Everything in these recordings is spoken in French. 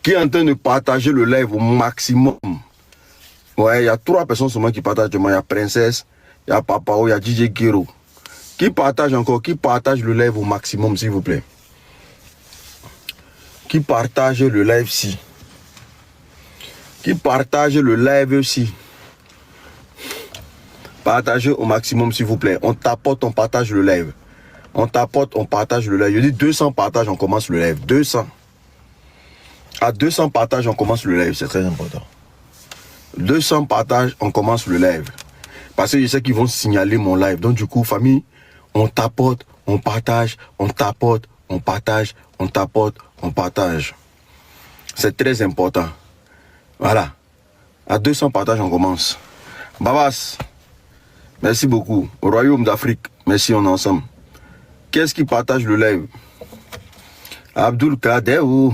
qui est en train de partager le live au maximum. Ouais, il y a 3 personnes seulement qui partagent. Il y a Princesse, il y a Papao, il y a DJ Kiro. Qui partage encore, qui partage le live au maximum, s'il vous plaît. Qui partage le live si. Qui partage le live aussi. Partagez au maximum, s'il vous plaît. On tapote, on partage le live. On tapote, on partage le live. Je dis 200 partages, on commence le live. 200. À 200 partages, on commence le live. C'est très important. 200 partages, on commence le live. Parce que je sais qu'ils vont signaler mon live. Donc du coup, famille, on tapote, on partage, on tapote, on partage, on tapote, on partage. C'est très important. Voilà. À 200 partages, on commence. Babas, merci beaucoup. Au Royaume d'Afrique, merci, on est ensemble. Qu'est-ce qui partage le live? Abdul Kader ou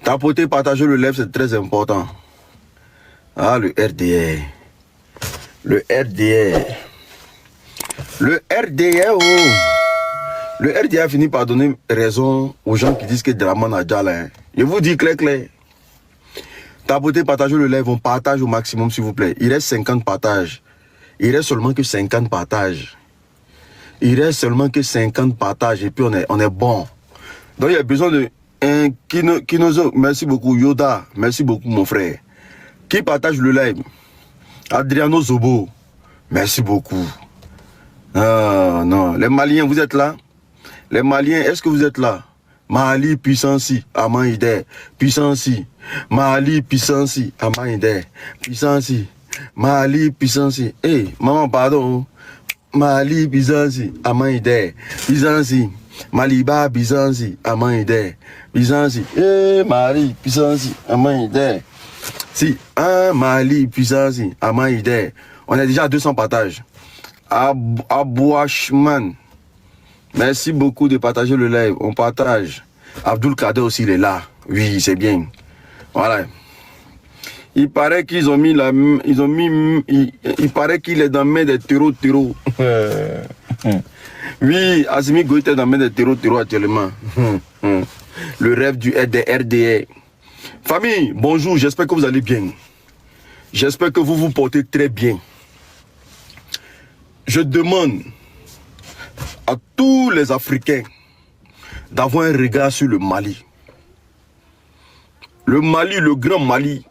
tapoter, partager le live, c'est très important. Ah, le RDR. Le RDR. Le RDR, oh. Le RDR a fini par donner raison aux gens qui disent que Draman a déjà là. Je vous dis clair. Tapoter, partager le live, on partage au maximum, s'il vous plaît. Il reste 50 partages. Il reste seulement que 50 partages. Il reste seulement que 50 partages et puis on est bon. Donc il y a besoin de Kinozo, merci beaucoup. Yoda, merci beaucoup mon frère. Qui partage le live? Adriano Zobo, merci beaucoup. Ah non, les Maliens, vous êtes là? Les Maliens, est-ce que vous êtes là? Mali, puissance, Amaïdé, puissance, Mali, puissance, Amaïdé, puissance, Mali, puissance. Eh, maman, pardon. Mali, puissance, Amaïdé, puissance, Maliba, puissance, Amaïdé, puissance. Eh, Mali, puissance, Amaïdé. Si, un Mali, puissance, Amaïdé. On est déjà à 200 partages. Abouachman. Merci beaucoup de partager le live. On partage. Abdul Kader aussi, il est là. Oui, c'est bien. Voilà. Il paraît qu'ils ont mis la... Il paraît qu'il est dans la main des terreaux. Oui, Assimi Goïta est dans la main des terreaux actuellement. Le rêve du RDR. Famille, bonjour, j'espère que vous allez bien. J'espère que vous vous portez très bien. Je demande à tous les Africains d'avoir un regard sur le Mali. Le Mali, le grand Mali.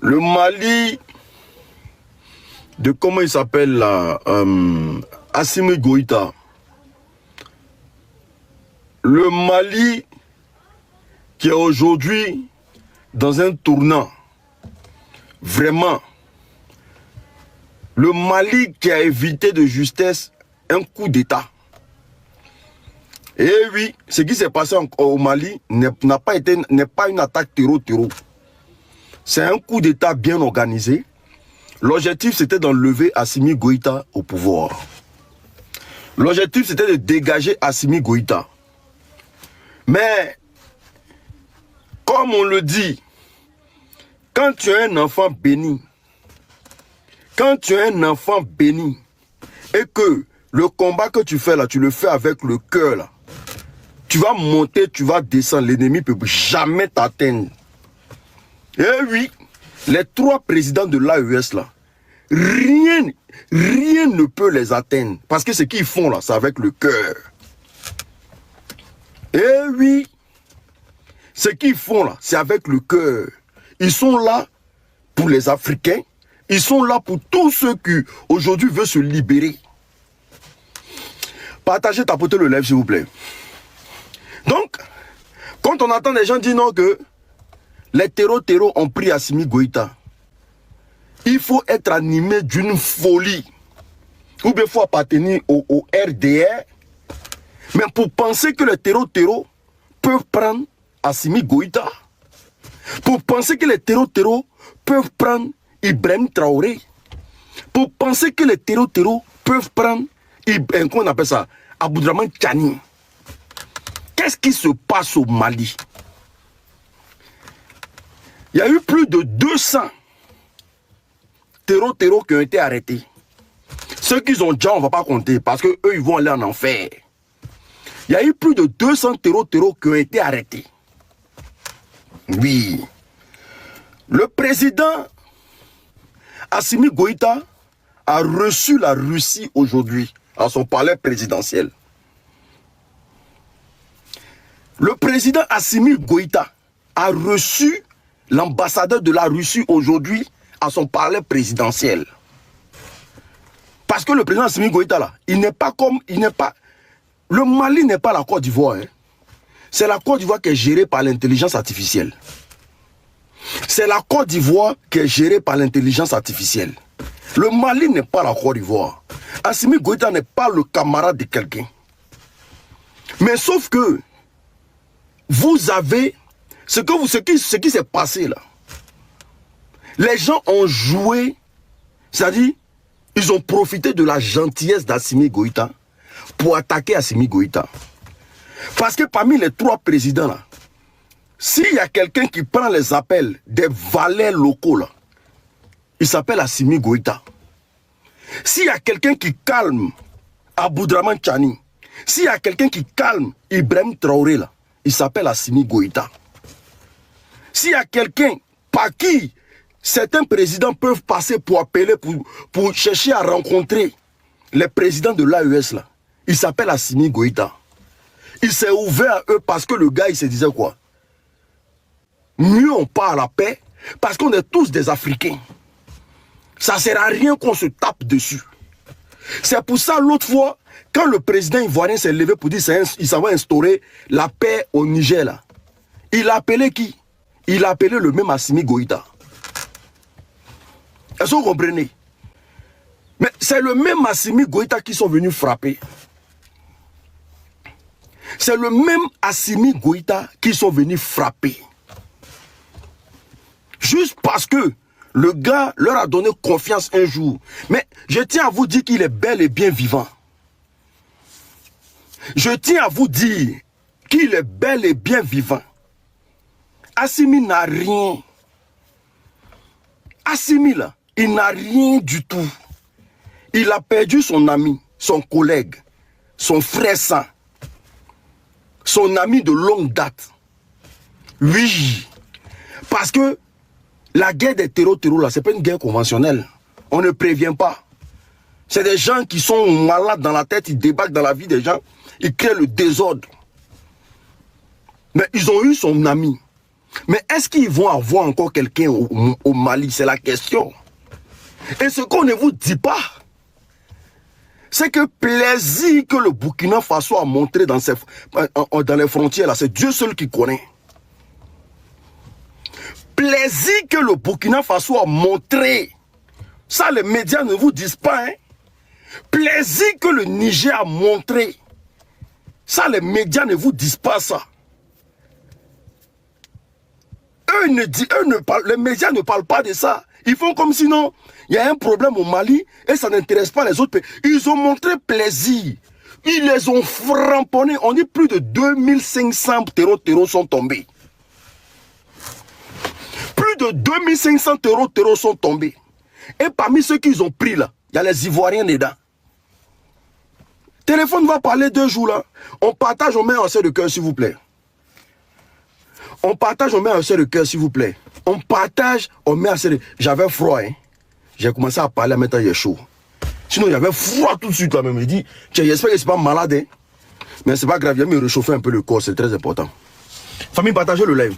Le Mali de comment il s'appelle là, Assimi Goïta. Le Mali qui est aujourd'hui dans un tournant. Vraiment. Le Mali qui a évité de justesse un coup d'État. Et oui, ce qui s'est passé au Mali n'est pas une attaque terreau. C'est un coup d'État bien organisé. L'objectif, c'était d'enlever Assimi Goïta au pouvoir. L'objectif, c'était de dégager Assimi Goïta. Mais, comme on le dit, quand tu es un enfant béni, et que le combat que tu fais là, tu le fais avec le cœur là, tu vas monter, tu vas descendre, l'ennemi ne peut jamais t'atteindre. Et oui, les 3 présidents de l'AES là, rien ne peut les atteindre. Parce que ce qu'ils font là, c'est avec le cœur. Et oui, ce qu'ils font là, c'est avec le cœur. Ils sont là pour les Africains. Ils sont là pour tous ceux qui aujourd'hui veulent se libérer. Partagez, tapotez le live s'il vous plaît. Donc, quand on entend des gens dire non que les terreaux ont pris Assimi Goïta, il faut être animé d'une folie. Ou bien il faut appartenir au RDR. Mais pour penser que les terreaux peuvent prendre Assimi Goïta, pour penser que les terreaux peuvent prendre Ibrahim Traoré, pour penser que les terreaux peuvent prendre, comment on appelle ça, Aboudraman Tchani. Qu'est-ce qui se passe au Mali? Il y a eu plus de 200 terreaux qui ont été arrêtés. Ceux qui ont déjà, on ne va pas compter parce qu'eux, ils vont aller en enfer. Il y a eu plus de 200 terreaux qui ont été arrêtés. Oui. Le président Assimi Goïta a reçu la Russie aujourd'hui à son palais présidentiel. Le président Assimi Goïta a reçu l'ambassadeur de la Russie aujourd'hui à son palais présidentiel. Parce que le président Assimi Goïta là, le Mali n'est pas la Côte d'Ivoire. Hein. C'est la Côte d'Ivoire qui est gérée par l'intelligence artificielle. C'est la Côte d'Ivoire qui est gérée par l'intelligence artificielle. Le Mali n'est pas la Côte d'Ivoire. Assimi Goïta n'est pas le camarade de quelqu'un. Mais sauf que vous avez ce qui s'est passé là. Les gens ont joué, c'est-à-dire ils ont profité de la gentillesse d'Assimi Goïta pour attaquer Assimi Goïta. Parce que parmi les trois présidents là, s'il y a quelqu'un qui prend les appels des valets locaux là, il s'appelle Assimi Goïta. S'il y a quelqu'un qui calme Aboudraman Tchani, s'il y a quelqu'un qui calme Ibrahim Traoré là, il s'appelle Assimi Goïta. S'il y a quelqu'un par qui certains présidents peuvent passer pour appeler, pour chercher à rencontrer les présidents de l'AES là, il s'appelle Assimi Goïta. Il s'est ouvert à eux parce que le gars il se disait quoi? Mieux on part à la paix parce qu'on est tous des Africains. Ça ne sert à rien qu'on se tape dessus. C'est pour ça l'autre fois, quand le président ivoirien s'est levé pour dire qu'il s'en va instaurer la paix au Niger là, il a appelé qui? Il a appelé le même Assimi Goïta. Est-ce que vous comprenez? Mais c'est le même Assimi Goïta qui sont venus frapper. C'est le même Assimi Goïta qui sont venus frapper. Juste parce que le gars leur a donné confiance un jour. Mais je tiens à vous dire qu'il est bel et bien vivant. Je tiens à vous dire qu'il est bel et bien vivant. Assimi n'a rien. Assimi là, il n'a rien du tout. Il a perdu son ami, son collègue, son frère saint, son ami de longue date. Oui, parce que la guerre des terreaux là, c'est pas une guerre conventionnelle. On ne prévient pas. C'est des gens qui sont malades dans la tête, ils débarquent dans la vie des gens, ils créent le désordre. Mais ils ont eu son ami. Mais est-ce qu'ils vont avoir encore quelqu'un au Mali? C'est la question. Et ce qu'on ne vous dit pas, c'est que plaisir que le Burkina Faso a montré dans les frontières, là, c'est Dieu seul qui connaît. Plaisir que le Burkina Faso a montré, ça les médias ne vous disent pas. Hein? Plaisir que le Niger a montré, ça les médias ne vous disent pas ça. Les médias ne parlent pas de ça. Ils font comme sinon, il y a un problème au Mali et ça n'intéresse pas les autres pays. Ils ont montré plaisir. Ils les ont frapponnés. On dit plus de 2500 terreaux sont tombés. Plus de 2500 terreaux sont tombés. Et parmi ceux qu'ils ont pris là, il y a les Ivoiriens dedans. Téléphone va parler 2 jours là. On partage, on met un serre de cœur s'il vous plaît. On partage, on met un serre de cœur s'il vous plaît. On partage, on met un serre de... J'avais froid, hein. J'ai commencé à parler, maintenant il est chaud. Sinon il y avait froid tout de suite là même. Il dit, j'espère que c'est pas malade, hein. Mais c'est pas grave, il va me réchauffer un peu le corps, c'est très important. Famille, partagez le live.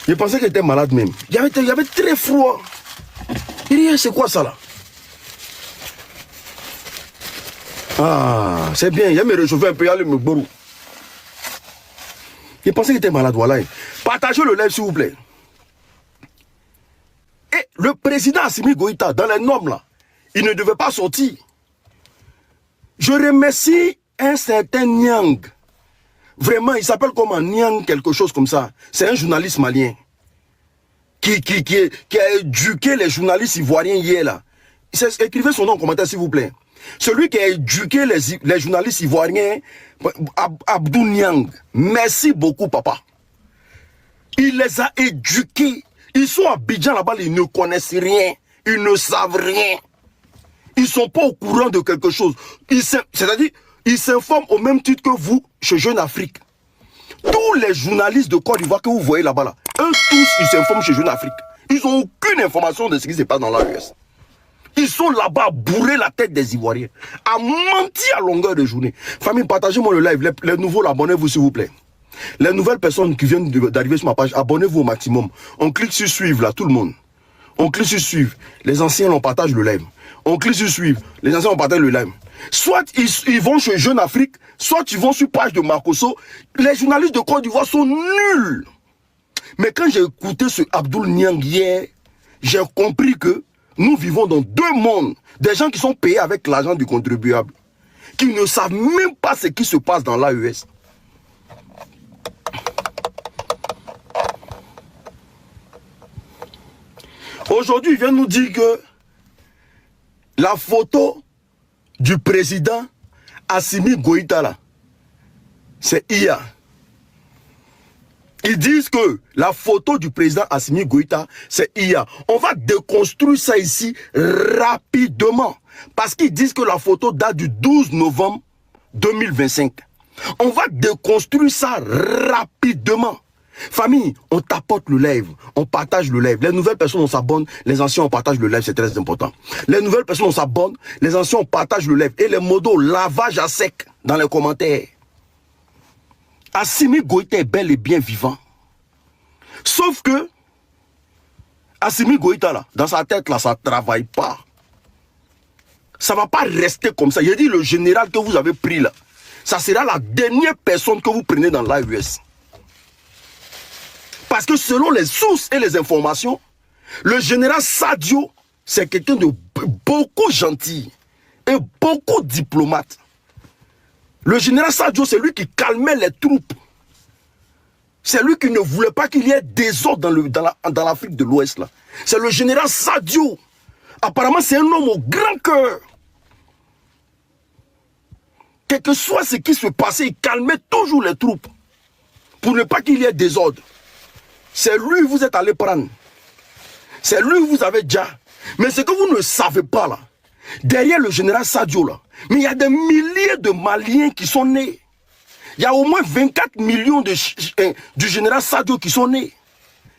Je pensais qu'il était malade même. Il y avait très froid. Il dit, c'est quoi ça là? Ah, c'est bien, il va me réchauffer un peu, il me bourre. Je pensais qu'il était malade, voilà. Partagez le live s'il vous plaît. Et le président Assimi Goïta, dans les normes là, il ne devait pas sortir. Je remercie un certain Niang. Vraiment, il s'appelle comment? Niang, quelque chose comme ça. C'est un journaliste malien. Qui a éduqué les journalistes ivoiriens hier là. Écrivez son nom en commentaire s'il vous plaît. Celui qui a éduqué les journalistes ivoiriens, Abdou Niang. Merci beaucoup, papa. Il les a éduqués. Ils sont à Abidjan là-bas, ils ne connaissent rien. Ils ne savent rien. Ils ne sont pas au courant de quelque chose. C'est-à-dire, ils s'informent au même titre que vous, chez Jeune Afrique. Tous les journalistes de Côte d'Ivoire que vous voyez là-bas, là, Eux tous, ils s'informent chez Jeune Afrique. Ils n'ont aucune information de ce qui se passe dans l'AES. Ils sont là-bas à bourrer la tête des Ivoiriens, à mentir à longueur de journée. Famille, partagez-moi le live. Les nouveaux, abonnez-vous s'il vous plaît. Les nouvelles personnes qui viennent d'arriver sur ma page, abonnez-vous au maximum. On clique sur suivre là, tout le monde. On clique sur suivre. Les anciens, on partage le live. On clique sur suivre. Les anciens, on partage le live. Soit ils vont chez Jeune Afrique, soit ils vont sur page de Marcoso. Les journalistes de Côte d'Ivoire sont nuls. Mais quand j'ai écouté ce Abdoul Niang hier, j'ai compris que nous vivons dans deux mondes. Des gens qui sont payés avec l'argent du contribuable, qui ne savent même pas ce qui se passe dans l'AES. Aujourd'hui, il vient nous dire que la photo du président Assimi Goïta là, c'est IA. Ils disent que la photo du président Assimi Goïta, c'est IA. On va déconstruire ça ici rapidement. Parce qu'ils disent que la photo date du 12 novembre 2025. On va déconstruire ça rapidement. Famille, on tapote le live, on partage le live. Les nouvelles personnes, on s'abonne, les anciens, on partage le live, c'est très important. Les nouvelles personnes, on s'abonne, les anciens, on partage le live. Et les modos, lavage à sec dans les commentaires. Assimi Goïta est bel et bien vivant. Sauf que, Assimi Goïta, là, dans sa tête, là, ça ne travaille pas. Ça ne va pas rester comme ça. Il a dit, le général que vous avez pris, là, ça sera la dernière personne que vous prenez dans l'AES. Parce que selon les sources et les informations, le général Sadio, c'est quelqu'un de beaucoup gentil et beaucoup diplomate. Le général Sadio, c'est lui qui calmait les troupes. C'est lui qui ne voulait pas qu'il y ait désordre dans l'Afrique de l'Ouest. C'est le général Sadio. Apparemment, c'est un homme au grand cœur. Quel que soit ce qui se passait, il calmait toujours les troupes. Pour ne pas qu'il y ait désordre. C'est lui que vous êtes allé prendre. C'est lui que vous avez déjà. Mais ce que vous ne savez pas là, derrière le général Sadio là, mais il y a des milliers de Maliens qui sont nés. Il y a au moins 24 millions du général Sadio qui sont nés.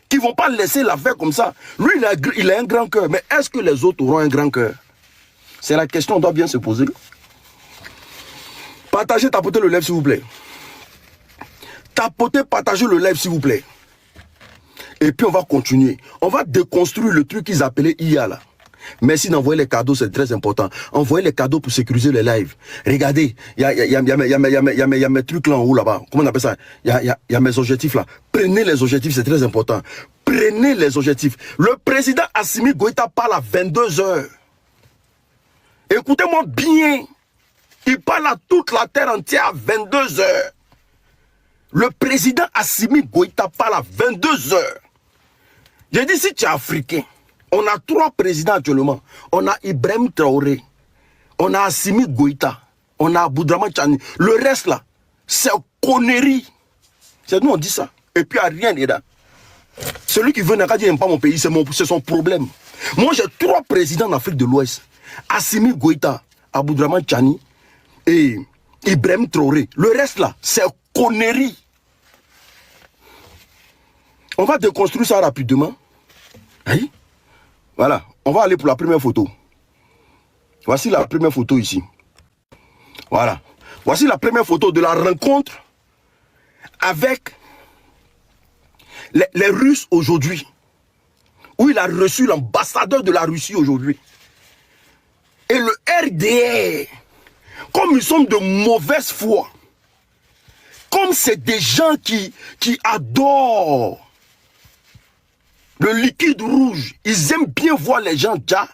Qui ne vont pas laisser l'affaire comme ça. Lui, il a un grand cœur. Mais est-ce que les autres auront un grand cœur? C'est la question qu'on doit bien se poser. Partagez, tapotez le live s'il vous plaît. Tapotez, partagez le live s'il vous plaît. Et puis on va continuer. On va déconstruire le truc qu'ils appelaient IA là. Merci d'envoyer les cadeaux, c'est très important. Envoyez les cadeaux pour sécuriser les lives. Regardez, il y a mes trucs là en haut là-bas. Comment on appelle ça? Il y a mes objectifs là. Prenez les objectifs, c'est très important. Prenez les objectifs. Le président Assimi Goïta parle à 22 h. Écoutez-moi bien. Il parle à toute la terre entière à 22 h. Le président Assimi Goïta parle à 22 h. J'ai dit, si tu es africain, on a 3 présidents actuellement. On a Ibrahim Traoré, on a Assimi Goïta, on a Aboudraman Tchani. Le reste là, c'est connerie. C'est nous on dit ça. Et puis il n'y a rien dedans. Celui qui veut n'a qu'à dire pas mon pays, c'est son problème. Moi j'ai 3 présidents d'Afrique de l'Ouest. Assimi Goïta, Aboudraman Tchani et Ibrahim Traoré. Le reste là, c'est connerie. On va déconstruire ça rapidement. Oui. Voilà, on va aller pour la première photo. Voici la première photo ici. Voilà. Voici la première photo de la rencontre avec les Russes aujourd'hui. Où il a reçu l'ambassadeur de la Russie aujourd'hui. Et le RDR, comme ils sont de mauvaise foi, comme c'est des gens qui adorent le liquide rouge, ils aiment bien voir les gens déjà.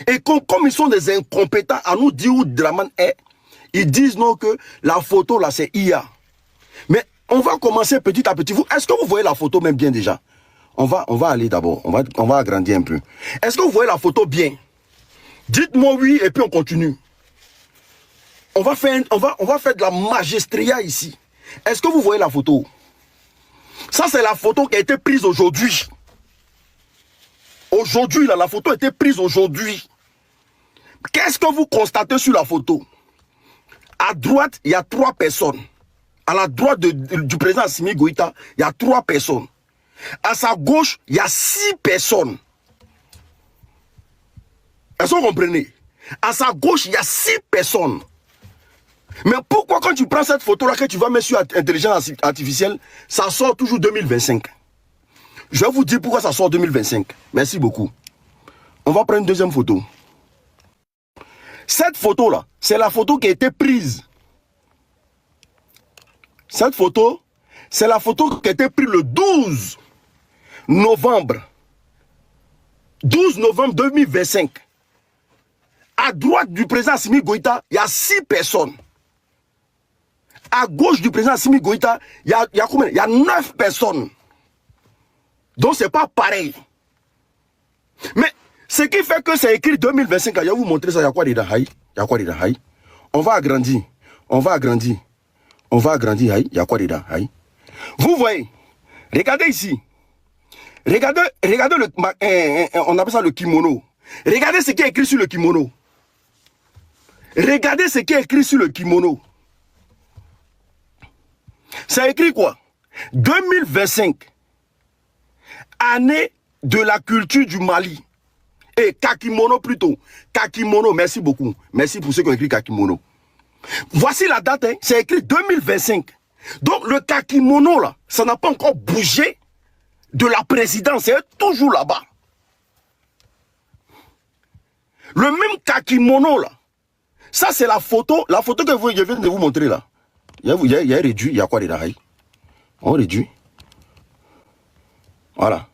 Et comme ils sont des incompétents à nous dire où Draman est, ils disent non que la photo là c'est IA. Mais on va commencer petit à petit. Est-ce que vous voyez la photo même bien déjà? On va aller d'abord, on va agrandir un peu. Est-ce que vous voyez la photo bien? Dites-moi oui et puis on continue. On va faire de la magistria ici. Est-ce que vous voyez la photo? Ça c'est la photo qui a été prise aujourd'hui. Aujourd'hui, la photo a été prise aujourd'hui. Qu'est-ce que vous constatez sur la photo? À droite, il y a 3 personnes. À la droite du président Assimi Goïta, il y a 3 personnes. À sa gauche, il y a 6 personnes. Est-ce que vous comprenez? À sa gauche, il y a 6 personnes. Mais pourquoi quand tu prends cette photo-là que tu vas mettre sur intelligence artificielle, ça sort toujours 2025? Je vais vous dire pourquoi ça sort 2025. Merci beaucoup. On va prendre une deuxième photo. Cette photo-là, c'est la photo qui a été prise. Cette photo, c'est la photo qui a été prise le 12 novembre. 12 novembre 2025. À droite du président Assimi Goïta, il y a 6 personnes. À gauche du président Assimi Goïta, il y a combien? Il y a 9 personnes. Donc c'est pas pareil. Mais ce qui fait que c'est écrit 2025, je vais vous montrer ça, il y a quoi dedans? Il y a quoi dedans? On va agrandir. On va agrandir. On va agrandir. Il y a quoi dedans? Vous voyez, regardez ici. Regardez on appelle ça le kimono. Regardez ce qui est écrit sur le kimono. Regardez ce qui est écrit sur le kimono. C'est écrit quoi? 2025. Année de la culture du Mali. Et Kakimono plutôt. Kakimono, merci beaucoup. Merci pour ceux qui ont écrit Kakimono. Voici la date, hein. C'est écrit 2025. Donc le Kakimono là, ça n'a pas encore bougé de la présidence. C'est toujours là-bas. Le même Kakimono là. Ça c'est la photo que je viens de vous montrer là. Il y a réduit, il y a quoi dedans? On réduit. Voilà.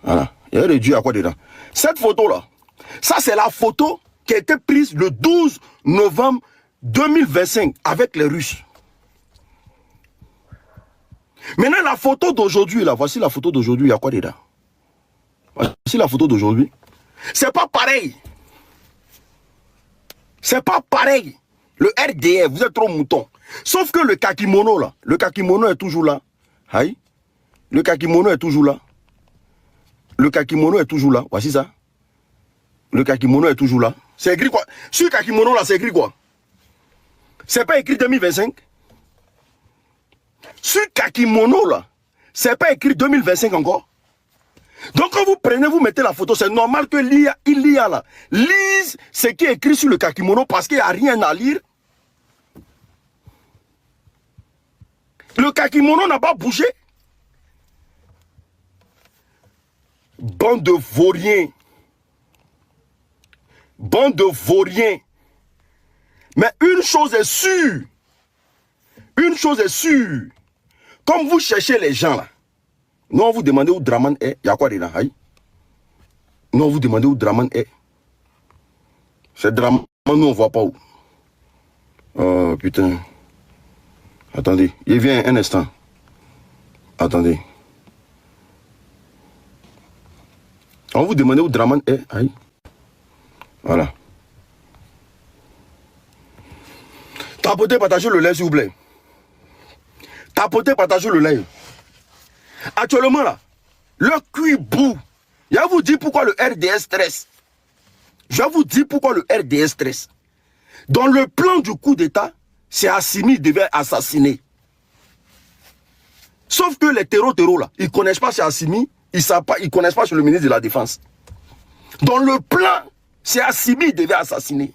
Voilà. Il y a réduit à quoi dedans? Cette photo-là, ça c'est la photo qui a été prise le 12 novembre 2025 avec les Russes. Maintenant, la photo d'aujourd'hui, là, voici la photo d'aujourd'hui, il y a quoi dedans? Voici la photo d'aujourd'hui. C'est pas pareil. C'est pas pareil. Le RDF, vous êtes trop mouton. Sauf que le Kakimono, là, le Kakimono est toujours là. Aïe. Le Kakimono est toujours là. Le Kakimono est toujours là. Voici ça. Le Kakimono est toujours là. C'est écrit quoi? Sur le Kakimono, là, c'est écrit quoi? C'est pas écrit 2025. Sur le Kakimono, là, c'est pas écrit 2025 encore. Donc, quand vous prenez, vous mettez la photo, c'est normal que l'IA, là, lise ce qui est écrit sur le Kakimono parce qu'il n'y a rien à lire. Le Kakimono n'a pas bougé. Bande de vauriens. Bande de vauriens. Mais une chose est sûre. Une chose est sûre. Comme vous cherchez les gens là, nous on vous demande où Draman est. Il y a quoi dedans? Nous on vous demande où Draman est. C'est Draman, nous on voit pas où. Oh putain. Attendez, il vient un instant. Attendez. On vous demande où Draman est. Aïe. Voilà. Tapotez, partagez le live s'il vous plaît. Tapotez, partagez le live. Actuellement là, le cul bout. Je vais vous dire pourquoi le RDS stresse. Je vais vous dire pourquoi le RDS stresse. Dans le plan du coup d'État, c'est Assimi devait assassiner. Sauf que les terreaux là, ils ne connaissent pas chez Assimi, ils ne connaissent pas chez le ministre de la Défense. Dans le plan, c'est Assimi devait assassiner.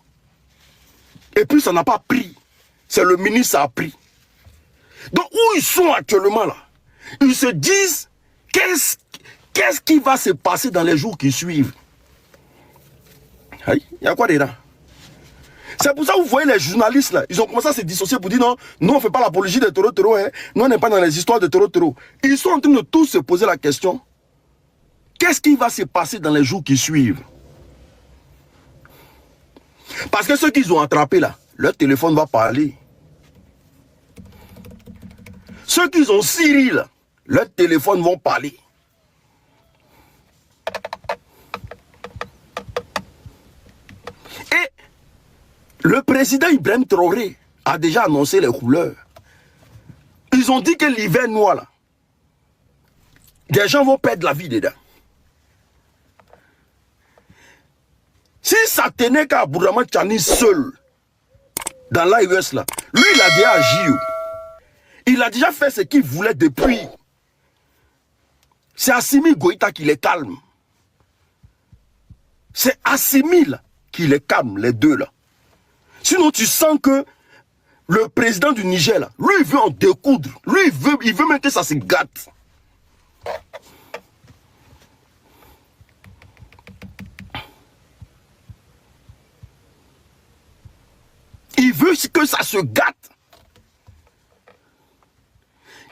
Et puis ça n'a pas pris. C'est le ministre qui a pris. Donc où ils sont actuellement là, ils se disent qu'est-ce qui va se passer dans les jours qui suivent. Il y a quoi dedans? C'est pour ça que vous voyez les journalistes là, ils ont commencé à se dissocier pour dire non, nous on ne fait pas l'apologie des terreaux, hein. Nous on n'est pas dans les histoires de terreaux. Ils sont en train de tous se poser la question, qu'est-ce qui va se passer dans les jours qui suivent? Parce que ceux qu'ils ont attrapés là, leur téléphone va parler. Ceux qui ont Syrie là, leurs téléphones vont parler. Et le président Ibrahim Traoré a déjà annoncé les couleurs. Ils ont dit que l'hiver noir là, des gens vont perdre la vie dedans. Si ça tenait qu'à Abdourahmane Tchani seul, dans l'AES là, lui il a déjà agi. Il a déjà fait ce qu'il voulait depuis. C'est Assimi Goïta qui les calme. C'est Assimi là, qui les calme, les deux là. Sinon, tu sens que le président du Niger là, lui, il veut en découdre. Lui, il veut même que ça se gâte. Il veut que ça se gâte.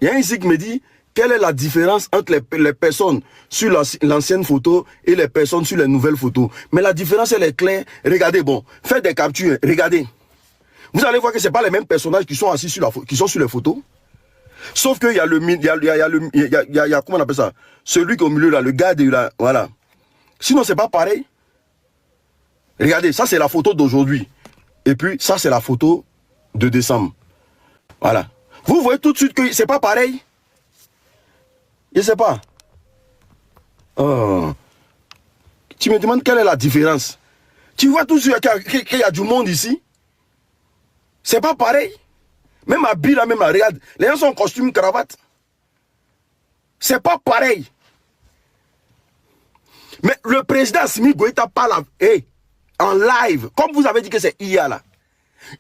Il y a un ici qui me dit, quelle est la différence entre les personnes sur l'ancienne photo et les personnes sur les nouvelles photos? Mais la différence, elle est claire. Regardez, bon, faites des captures, regardez. Vous allez voir que ce n'est pas les mêmes personnages qui sont assis qui sont sur les photos. Sauf qu'il y a comment on appelle ça? Celui qui est au milieu là, le gars de là, voilà. Sinon, c'est pas pareil. Regardez, ça c'est la photo d'aujourd'hui. Et puis, ça c'est la photo de décembre. Voilà. Vous voyez tout de suite que c'est pas pareil. Je ne sais pas. Oh. Tu me demandes quelle est la différence. Tu vois tout de suite qu'il y a du monde ici. C'est pas pareil. Même habillé là, même là, regarde. Les gens sont en costume, cravate. C'est pas pareil. Mais le président Assimi Goïta parle en live. Comme vous avez dit que c'est IA là.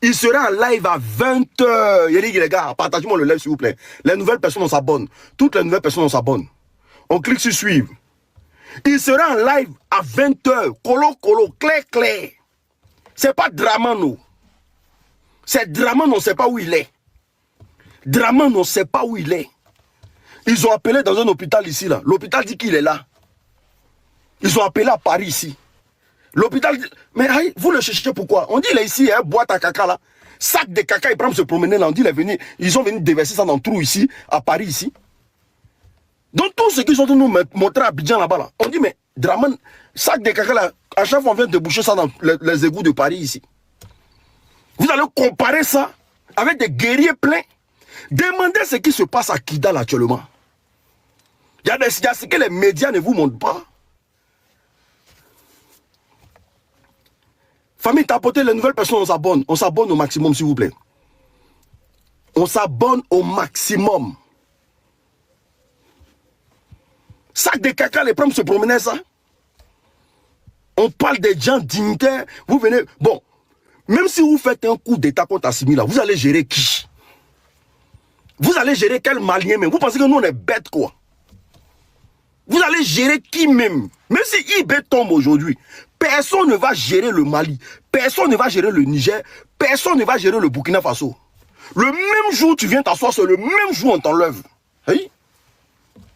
Il sera en live à 20h. Il dit les gars, partagez-moi le live s'il vous plaît. Les nouvelles personnes, on s'abonne. Toutes les nouvelles personnes, on s'abonne. On clique sur suivre. Il sera en live à 20h. Colo, clair. C'est pas Dramano. C'est Dramano, on ne sait pas où il est. Dramano, on ne sait pas où il est. Ils ont appelé dans un hôpital ici là. L'hôpital dit qu'il est là. Ils ont appelé à Paris ici. L'hôpital dit, mais vous le cherchez pourquoi? On dit il est ici, hein, boîte à caca là. Sac de caca, ils prennent se promener là. On dit ils ont venu déverser ça dans le trou ici, à Paris ici. Donc tous ceux qui sont nous montrer à Abidjan là-bas là. On dit mais Draman, sac de caca là, à chaque fois on vient déboucher ça dans les égouts de Paris ici. Vous allez comparer ça avec des guerriers pleins. Demandez ce qui se passe à Kidal actuellement. Il y a ce que les médias ne vous montrent pas. Famille, tapotez les nouvelles personnes, on s'abonne. On s'abonne au maximum, s'il vous plaît. On s'abonne au maximum. Sac de caca, les prendre se promener ça. On parle des gens dignitaires. Vous venez... Bon, même si vous faites un coup d'état contre Assimi, là, vous allez gérer qui? Vous allez gérer quel Malien même? Vous pensez que nous, on est bêtes, quoi? Vous allez gérer qui même? Même si IB tombe aujourd'hui, personne ne va gérer le Mali, personne ne va gérer le Niger, personne ne va gérer le Burkina Faso. Le même jour, tu viens t'asseoir, c'est le même jour, on t'enlève. Hey?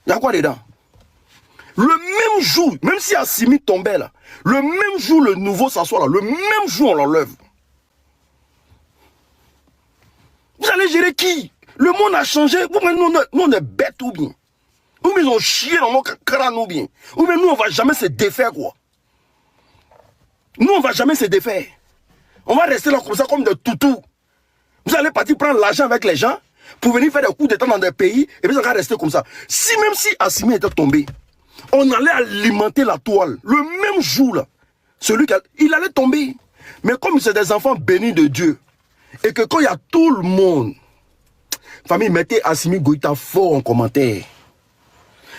Il y a quoi dedans? Le même jour, même si Assimi tombait là, le même jour, le nouveau s'assoit là, le même jour, on l'enlève. Vous allez gérer qui? Le monde a changé. Vous, nous, on est bêtes ou bien? Ou bien ils ont chié dans nos crânes ou bien? Ou bien nous, on ne va jamais se défaire, quoi. Nous, on ne va jamais se défaire. On va rester là comme ça, comme des toutous. Vous allez partir prendre l'argent avec les gens pour venir faire des coups d'état dans des pays et puis ça va rester comme ça. Si même si Assimi était tombé, on allait alimenter la toile. Le même jour, là, il allait tomber. Mais comme c'est des enfants bénis de Dieu, et que quand il y a tout le monde, famille, mettez Assimi Goïta fort en commentaire.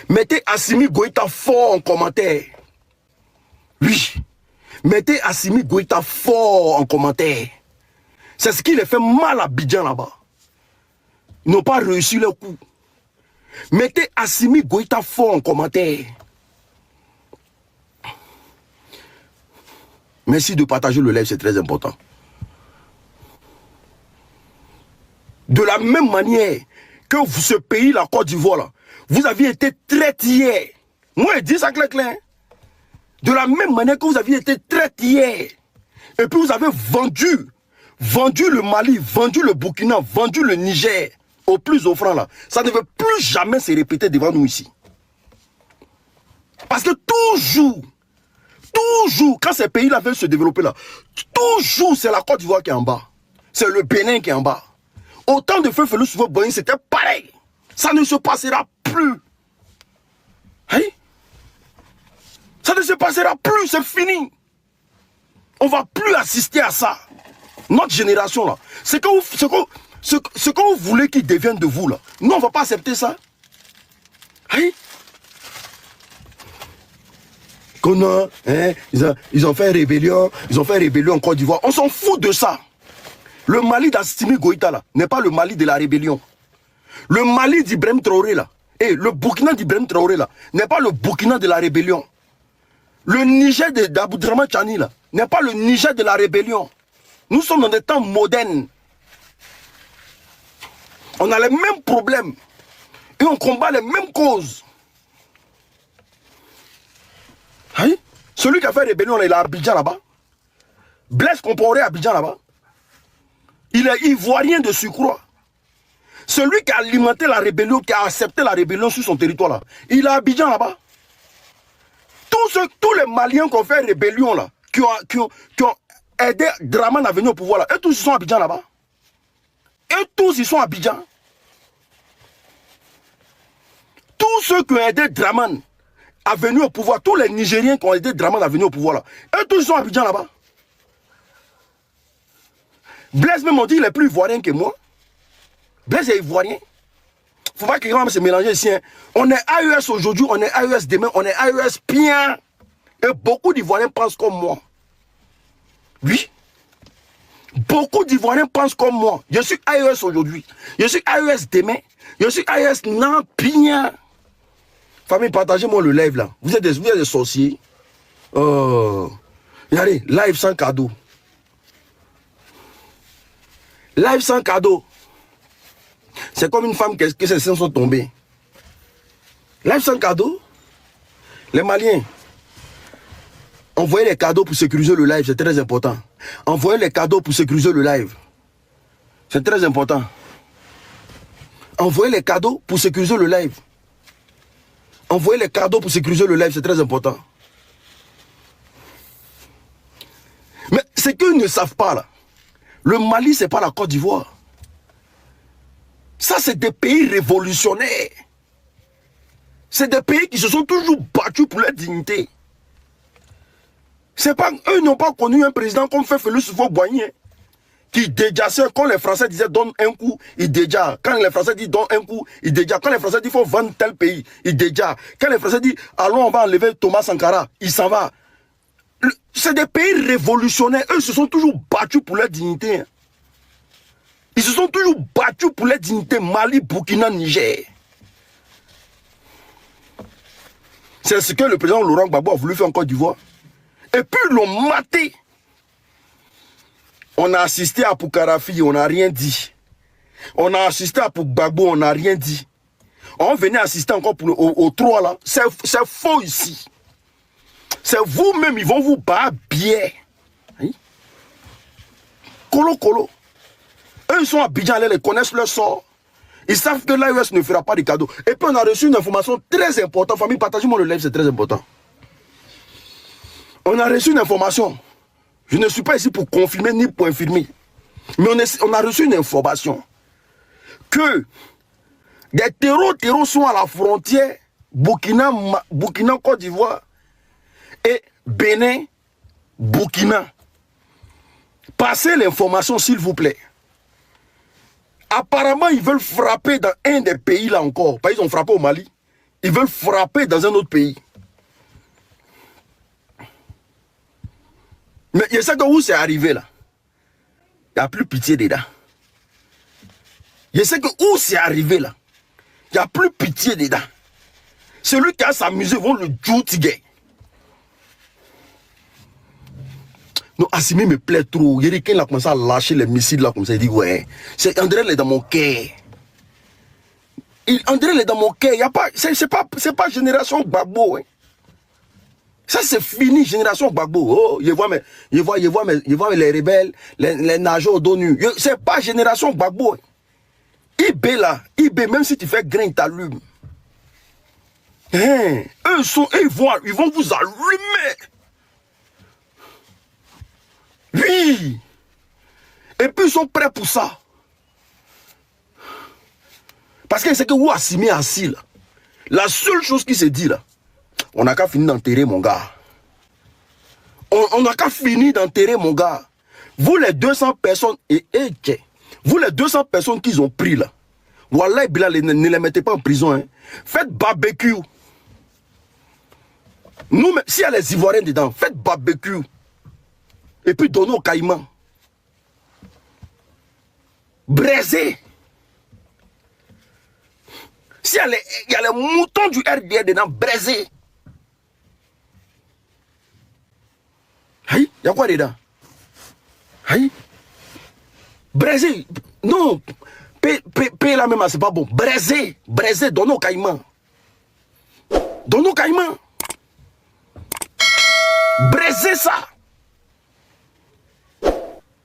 Mettez Assimi Goïta fort en commentaire. Oui. Mettez Assimi Goïta fort en commentaire. C'est ce qui les fait mal à Abidjan là-bas. Ils n'ont pas réussi leur coup. Mettez Assimi Goïta fort en commentaire. Merci de partager le live, c'est très important. De la même manière que ce pays, la Côte d'Ivoire, là, vous aviez été traité hier. Moi, je dis ça clair. De la même manière que vous aviez été traité hier. Et puis vous avez vendu le Mali, vendu le Burkina, vendu le Niger au plus offrant là. Ça ne devait plus jamais se répéter devant nous ici. Parce que toujours, quand ces pays-là veulent se développer là, toujours c'est la Côte d'Ivoire qui est en bas. C'est le Bénin qui est en bas. Autant de feu Félix Houphouët-Boigny, c'était pareil. Ça ne se passera plus. Hein? Ça ne se passera plus, c'est fini. On ne va plus assister à ça. Notre génération là, ce que vous voulez qu'ils deviennent de vous là, nous on ne va pas accepter ça. Hein? qu'on a, hein, ils ont fait rébellion, en Côte d'Ivoire. On s'en fout de ça. Le Mali d'Assimi Goïta là n'est pas le Mali de la rébellion. Le Mali d'Ibrahim Traoré là, et le Burkina d'Ibrahim Traoré là, n'est pas le Burkina de la rébellion. Le Niger d'Aboudraman Chani là, n'est pas le Niger de la rébellion. Nous sommes dans des temps modernes. On a les mêmes problèmes. Et on combat les mêmes causes. Hein? Celui qui a fait rébellion, il est à Abidjan là-bas. Blaise Compaoré à Abidjan là-bas. Il est ivoirien de surcroît. Celui qui a alimenté la rébellion, qui a accepté la rébellion sur son territoire là, il est à Abidjan là-bas. Tous les Maliens qui ont fait rébellion là, qui ont aidé Draman à venir au pouvoir là, et tous ils sont à Abidjan là-bas. Et tous ils sont à Abidjan. Tous ceux qui ont aidé Draman à venir au pouvoir, tous les Nigériens qui ont aidé Draman à venir au pouvoir là, et tous ils sont à Abidjan là-bas. Blaise même on dit qu'il est plus ivoirien que moi. Blaise est ivoirien. Faut pas qu'il va se mélanger ici. Hein. On est AES aujourd'hui, on est AES demain, on est AES bien. Et beaucoup d'Ivoiriens pensent comme moi. Oui. Beaucoup d'Ivoiriens pensent comme moi. Je suis AES aujourd'hui. Je suis AES demain. Je suis AES non bien. Famille, partagez-moi le live là. Vous êtes des sorciers. Regardez, live sans cadeau. Live sans cadeau. C'est comme une femme que ses seins sont tombés. Live sans cadeau. Les Maliens, envoyez les cadeaux pour sécuriser le live, c'est très important. Envoyez les cadeaux pour sécuriser le live. C'est très important. Envoyez les cadeaux pour sécuriser le live. Envoyez les cadeaux pour sécuriser le live, c'est très important. Mais ce qu'ils ne savent pas là, le Mali, c'est pas la Côte d'Ivoire. Ça, c'est des pays révolutionnaires. C'est des pays qui se sont toujours battus pour leur dignité. C'est pas, eux n'ont pas connu un président comme fait Félix Houphouët-Boigny, qui déjassait, quand les Français disaient donne un coup, il déja. Quand les Français disent donne un coup, il déja. Quand les Français disent faut vendre tel pays, il déja. Quand les Français disent allons on va enlever Thomas Sankara, il s'en va. C'est des pays révolutionnaires. Eux se sont toujours battus pour leur dignité. Ils se sont toujours battus pour leur dignité. Mali, Burkina, Niger. C'est ce que le président Laurent Gbagbo a voulu faire en Côte d'Ivoire. Et puis ils l'ont maté. On a assisté à Poukarafi, on n'a rien dit. On a assisté à Gbagbo, on n'a rien dit. On venait assister encore aux trois là. C'est faux ici. C'est vous-même, ils vont vous battre bien. Oui? Colo. Eux, ils sont à Abidjan, ils connaissent leur sort. Ils savent que l'AES ne fera pas de cadeaux. Et puis on a reçu une information très importante. Famille, partagez-moi le live, c'est très important. On a reçu une information. Je ne suis pas ici pour confirmer ni pour infirmer. Mais on a reçu une information. Que des terreaux sont à la frontière Burkina, Côte d'Ivoire et Bénin, Burkina. Passez l'information s'il vous plaît. Apparemment, ils veulent frapper dans un des pays là encore. Ils ont frappé au Mali. Ils veulent frapper dans un autre pays. Mais je sais que où c'est arrivé là. Il n'y a plus pitié dedans. Je sais que où c'est arrivé là. Il n'y a plus pitié dedans. Celui qui a s'amusé vont le jouer. Non, Assimi me plaît trop. Il y a quelqu'un qui a commencé à lâcher les missiles là comme ça. Il dit ouais. C'est André, il est dans mon cœur. André, il est dans mon cœur. C'est pas génération Gbagbo. Hein. Ça c'est fini, génération Gbagbo. Oh, je vois les rebelles, les nageurs d'ONU. C'est pas génération Gbagbo. Hein. IB là, même si tu fais grain, il t'allume. Hein. Ils vont vous allumer. Oui. Et puis ils sont prêts pour ça. Parce que c'est que vous Assimi assis là. La seule chose qui se dit là, on n'a qu'à finir d'enterrer mon gars. On n'a qu'à finir d'enterrer mon gars. Vous les 200 personnes, vous les 200 personnes qu'ils ont pris là, Wallah, ne les mettez pas en prison. Hein. Faites barbecue. Nous, s'il y a les Ivoiriens dedans, faites barbecue. Et puis donnez aux caïmans. Braisez. S'il y a les moutons du RDR dedans, braisez. Aïe, il y a quoi dedans? Aïe. Braisez. Non. Payer la même, c'est pas bon. Braisez. Braisez, donnez aux caïmans. Donnez aux caïmans. Braisez ça.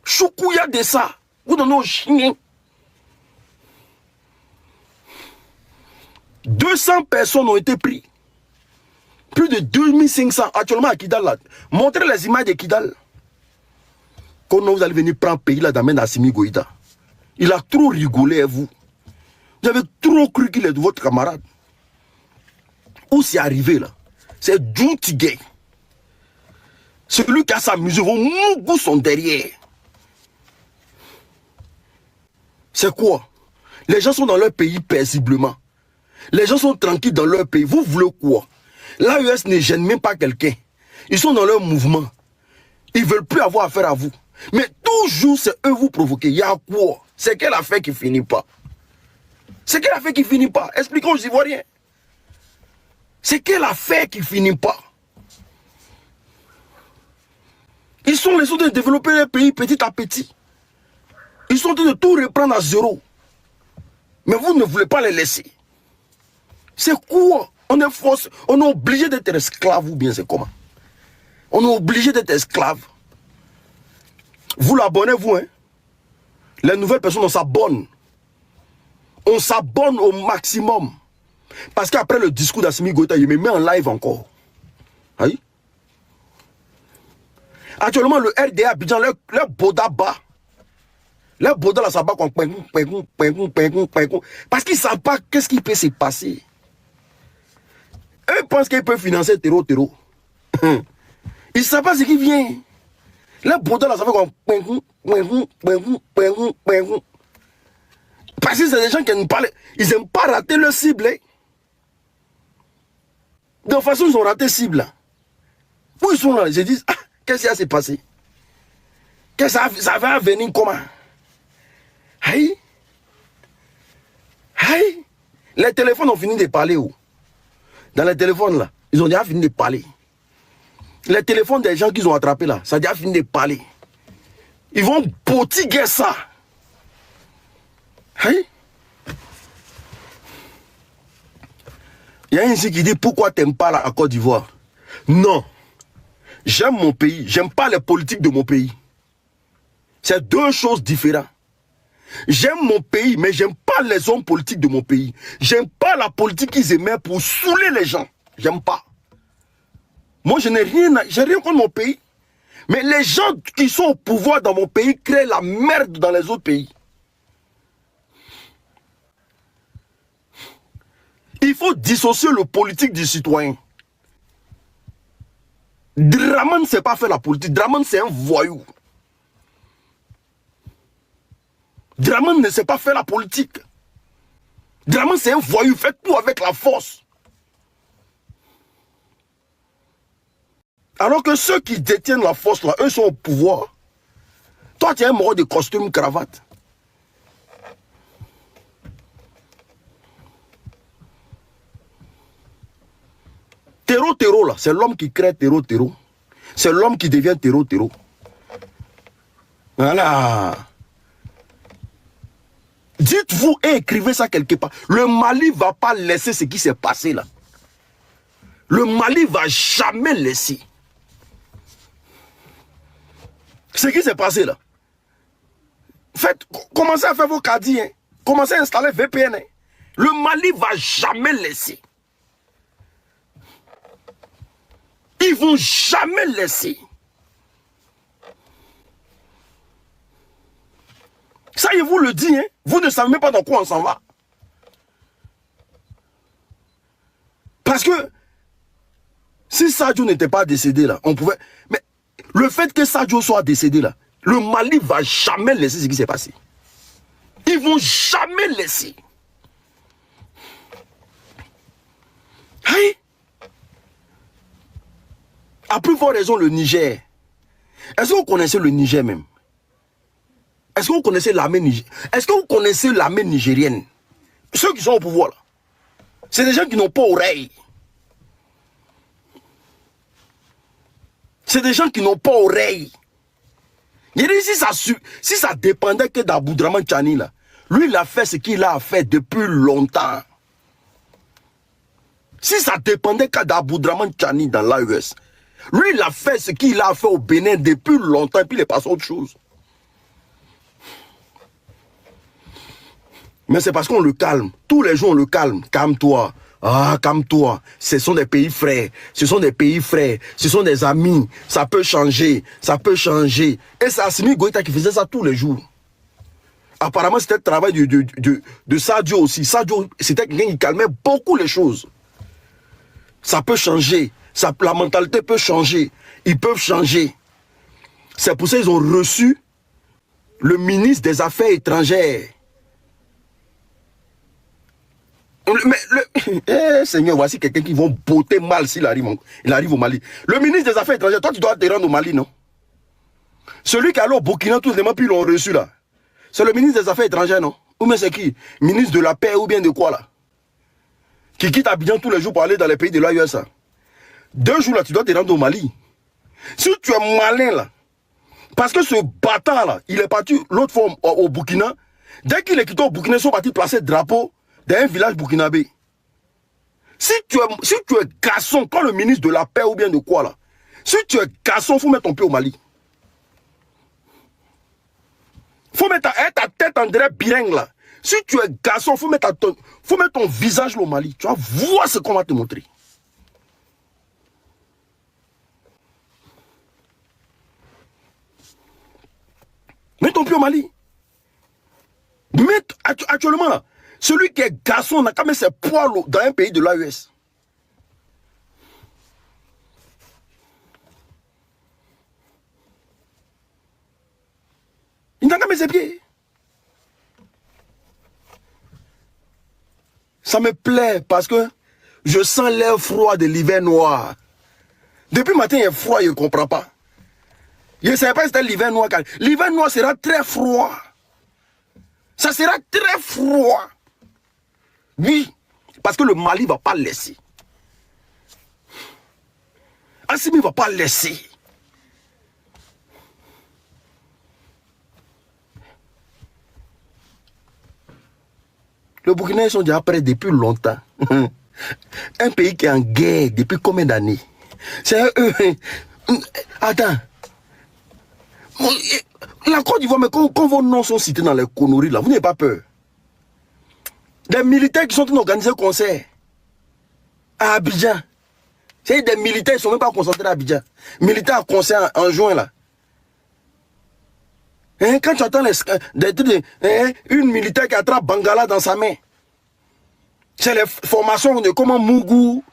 Choukouya de ça. Vous donnez aux chiens. 200 personnes ont été prises. Plus de 2500 actuellement à Kidal. Là. Montrez les images de Kidal. Quand vous allez venir prendre le pays là d'Amen Assimi Goïta. Il a trop rigolé à vous. Vous avez trop cru qu'il est votre camarade. Où c'est arrivé là? C'est Djoutigay. Celui qui a s'amusé, vos mougous sont derrière. C'est quoi? Les gens sont dans leur pays paisiblement. Les gens sont tranquilles dans leur pays. Vous voulez quoi? L'AES ne gêne même pas quelqu'un. Ils sont dans leur mouvement. Ils ne veulent plus avoir affaire à vous. Mais toujours, c'est eux vous provoquer. Il y a quoi? C'est quelle affaire qui finit pas? C'est quelle affaire qui finit pas? Expliquons aux Ivoiriens. C'est quelle affaire qui finit pas? Ils sont les autres de développer leur pays petit à petit. Ils sont en train de tout reprendre à zéro. Mais vous ne voulez pas les laisser. C'est quoi? On est forcé, on est obligé d'être esclave ou bien c'est comment? On est obligé d'être esclave. Vous l'abonnez, vous, hein? Les nouvelles personnes, on s'abonne. On s'abonne au maximum. Parce qu'après le discours d'Assimi Goïta, il me met en live encore. Oui? Actuellement, le RDA Abidjan, leur boda bas. Leur boda là, ça bat comme parce qu'ils ne savent pas qu'est-ce qui peut se passer. Eux pensent qu'ils peuvent financer terreau. Ils ne savent pas ce qui vient. Les bodas là, ça fait comme parce que c'est des gens qui n'aiment pas, ils n'aiment pas rater leur cible. Hein. De toute façon, ils ont raté cible. Où ils sont là, ils se disent, ah, qu'est-ce qui s'est passé? Qu'est-ce que ça va venir comment? Aïe. Aïe. Les téléphones ont fini de parler où? Dans les téléphones là, ils ont déjà fini de parler. Les téléphones des gens qu'ils ont attrapés là, ça a déjà fini de parler. Ils vont potiguer ça. Hey. Il y a un ici qui dit pourquoi t'aimes pas la Côte d'Ivoire? Non. J'aime mon pays. J'aime pas les politiques de mon pays. C'est deux choses différentes. J'aime mon pays, mais j'aime pas les hommes politiques de mon pays. J'aime pas la politique qu'ils aimaient pour saouler les gens. J'aime pas. Moi, je n'ai rien contre mon pays. Mais les gens qui sont au pouvoir dans mon pays créent la merde dans les autres pays. Il faut dissocier le politique du citoyen. Draman ne sait pas faire la politique. Draman, c'est un voyou. Draman ne sait pas faire la politique. Draman, c'est un voyou. Fait tout avec la force. Alors que ceux qui détiennent la force, là, eux sont au pouvoir. Toi, tu es un mort de costume, cravate. Terreau, là, c'est l'homme qui crée terreau. C'est l'homme qui devient terreau. Voilà. Dites-vous et écrivez ça quelque part. Le Mali ne va pas laisser ce qui s'est passé là. Le Mali ne va jamais laisser. Ce qui s'est passé là. Faites, commencez à faire vos caddies. Hein. Commencez à installer VPN. Hein. Le Mali ne va jamais laisser. Ils ne vont jamais laisser. Ça, je vous le dis, hein. Vous ne savez même pas dans quoi on s'en va. Parce que si Sadio n'était pas décédé là, on pouvait... Mais le fait que Sadio soit décédé là, le Mali ne va jamais laisser ce qui s'est passé. Ils ne vont jamais laisser. Hey. À plus forte raison, le Niger. Est-ce que vous connaissez le Niger même? Est-ce que vous connaissez l'armée nigérienne? Est-ce que vous connaissez l'armée nigérienne? Ceux qui sont au pouvoir là. C'est des gens qui n'ont pas oreille. C'est des gens qui n'ont pas oreille. Il dit si ça dépendait que d'Aboudraman Tchani là, lui il a fait ce qu'il a fait depuis longtemps. Si ça dépendait que d'Aboudraman Tchani dans l'AES, lui il a fait ce qu'il a fait au Bénin depuis longtemps et puis il est passé à autre chose. Mais c'est parce qu'on le calme. Tous les jours on le calme. Calme-toi. Ah, calme-toi. Ce sont des pays frères. Ce sont des pays frères. Ce sont des amis. Ça peut changer. Ça peut changer. Et c'est Assimi Goïta qui faisait ça tous les jours. Apparemment, c'était le travail de Sadio aussi. Sadio, c'était quelqu'un qui calmait beaucoup les choses. Ça peut changer. La mentalité peut changer. Ils peuvent changer. C'est pour ça qu'ils ont reçu le ministre des Affaires étrangères. Seigneur, voici quelqu'un qui va botter mal s'il arrive au Mali. Le ministre des Affaires étrangères, toi tu dois te rendre au Mali, non? Celui qui est allé au Burkina, tous les gens puis l'ont reçu là. C'est le ministre des Affaires étrangères, non? Ou bien c'est qui? Ministre de la paix ou bien de quoi là? Qui quitte Abidjan tous les jours pour aller dans les pays de l'AES. 2 jours là, tu dois te rendre au Mali. Si tu es malin là, parce que ce bâtard là, il est parti l'autre fois au Burkina. Dès qu'il est quitté au Burkina, ils sont partis placer le drapeau dans un village burkinabé. Si tu es garçon, quand le ministre de la paix ou bien de quoi là, si tu es garçon, il faut mettre ton pied au Mali. Il faut mettre ta tête en direct biringue là. Si tu es garçon, il faut mettre ton visage au Mali. Tu vas voir ce qu'on va te montrer. Mets ton pied au Mali. Actuellement là, celui qui est garçon n'a qu'à mettre ses poils dans un pays de l'AES. Il n'a qu'à mettre ses pieds. Ça me plaît parce que je sens l'air froid de l'hiver noir. Depuis le matin, il est froid, je ne comprends pas. Je ne savais pas si c'était l'hiver noir. L'hiver noir sera très froid. Ça sera très froid. Oui, parce que le Mali ne va pas laisser. Assimi ne va pas laisser. Le Burkina, ils sont déjà prêts depuis longtemps. Un pays qui est en guerre depuis combien d'années? C'est eux. Attends. La Côte d'Ivoire, mais quand vos noms sont cités dans les conneries, là, vous n'avez pas peur. Des militaires qui sont en train d'organiser un concert à Abidjan. C'est des militaires, ils ne sont même pas concentrés à Abidjan. Militaires à concert en juin, là. Hein, quand tu entends une militaire qui attrape Bangala dans sa main, c'est les formations de comment Mougou,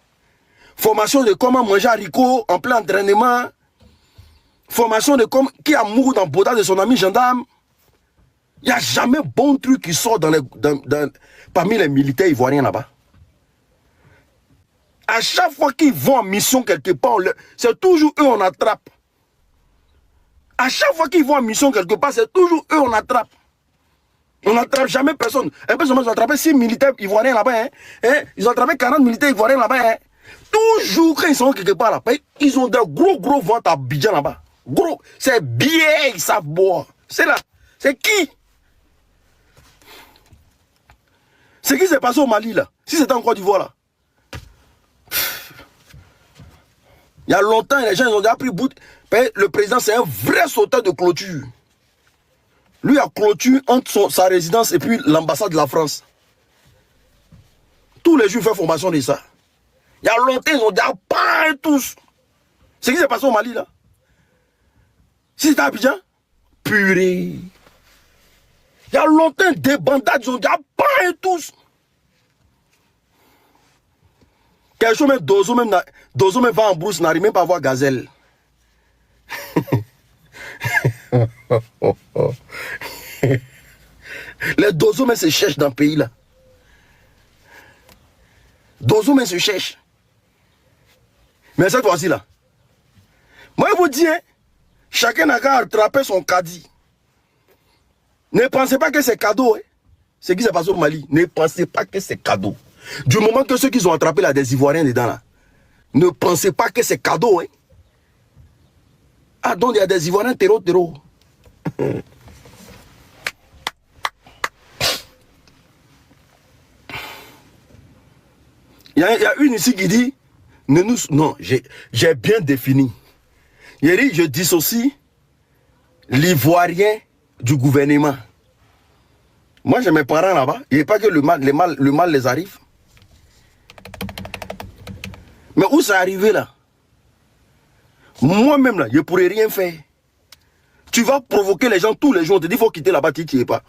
formation de comment manger haricot en plein entraînement, formation de comment qui a mouru dans le boda de son ami gendarme. Il n'y a jamais bon truc qui sort parmi les militaires ivoiriens là-bas. À chaque fois qu'ils vont en mission quelque part, c'est toujours eux on attrape. À chaque fois qu'ils vont en mission quelque part, c'est toujours eux on attrape. On n'attrape jamais personne. Un peu seulement, ils ont attrapé 6 militaires ivoiriens là-bas. Hein. Ils ont attrapé 40 militaires ivoiriens là-bas. Hein. Toujours quand ils sont quelque part là, ils ont des gros ventes à Abidjan là-bas. Gros, c'est bien, ils savent boire. C'est là. C'est qui? C'est qui s'est passé au Mali là? Si c'était en Côte d'Ivoire là. Il y a longtemps, les gens ils ont déjà pris bout. Le président, c'est un vrai sauteur de clôture. Lui a clôture entre sa résidence et puis l'ambassade de la France. Tous les jours, il fait formation de ça. Il y a longtemps, ils ont déjà pas tous. C'est ce qui s'est passé au Mali là. Si c'était à Abidjan, purée. Il y a longtemps, des bandades, ils ont déjà pas tous. Quelque chose même, Dozo même va en brousse, n'arrive même pas à voir gazelle. Les Dozo même se cherchent dans le pays là. Dozo même se cherchent. Mais cette fois-ci là, Moi, je vous dis, hein, chacun n'a qu'à attraper son caddie. Ne pensez pas que c'est cadeau. Hein. Ce qui s'est passé au Mali, ne pensez pas que c'est cadeau. Du moment que ceux qui ont attrapé là, des Ivoiriens dedans là, ne pensez pas que c'est cadeau. Hein. Ah, donc il y a des Ivoiriens terreau. Il y a une ici qui dit, non, j'ai bien défini. Il dit, je dissocie l'Ivoirien du gouvernement. Moi, j'ai mes parents là-bas. Il n'y a pas que le mal les arrive. Mais où ça arrivé là? Moi-même là, je ne pourrais rien faire. Tu vas provoquer les gens tous les jours. On te dit qu'il faut quitter là-bas, tu n'y es pas.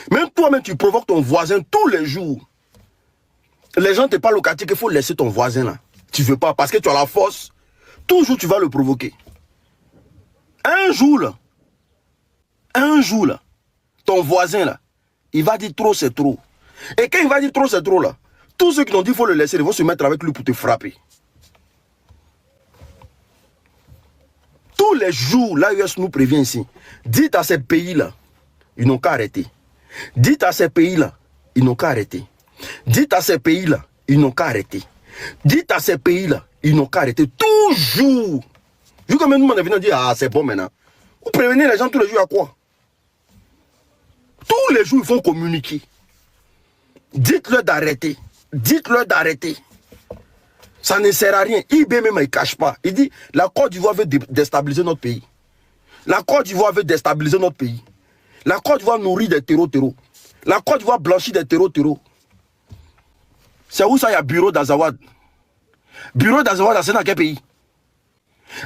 Même toi-même, tu provoques ton voisin tous les jours. Les gens te parlent au quartier qu'il faut laisser ton voisin là. Tu ne veux pas parce que tu as la force. Toujours tu vas le provoquer. Un jour là, ton voisin là, il va dire trop c'est trop. Et quand il va dire trop c'est trop là, tous ceux qui t'ont dit qu'il faut le laisser, ils vont se mettre avec lui pour te frapper. Tous les jours, l'AES nous prévient ici. Dites à ces pays-là, ils n'ont qu'à arrêter. Dites à ces pays-là, ils n'ont qu'à arrêter. Dites à ces pays-là, ils n'ont qu'à arrêter. Dites à ces pays-là, ils n'ont qu'à arrêter. Toujours. Vu que même nous, on est venu dire, ah, c'est bon maintenant. Vous prévenez les gens tous les jours à quoi? Tous les jours, ils font communiquer. Dites-leur d'arrêter. Dites-leur d'arrêter. Ça ne sert à rien. IB même, il ne cache pas. Il dit, la Côte d'Ivoire veut déstabiliser notre pays. La Côte d'Ivoire veut déstabiliser notre pays. La Côte d'Ivoire nourrit des terreaux. La Côte d'Ivoire blanchit des terreaux. C'est où ça, il y a bureau d'Azawad? Bureau d'Azawad, c'est dans quel pays?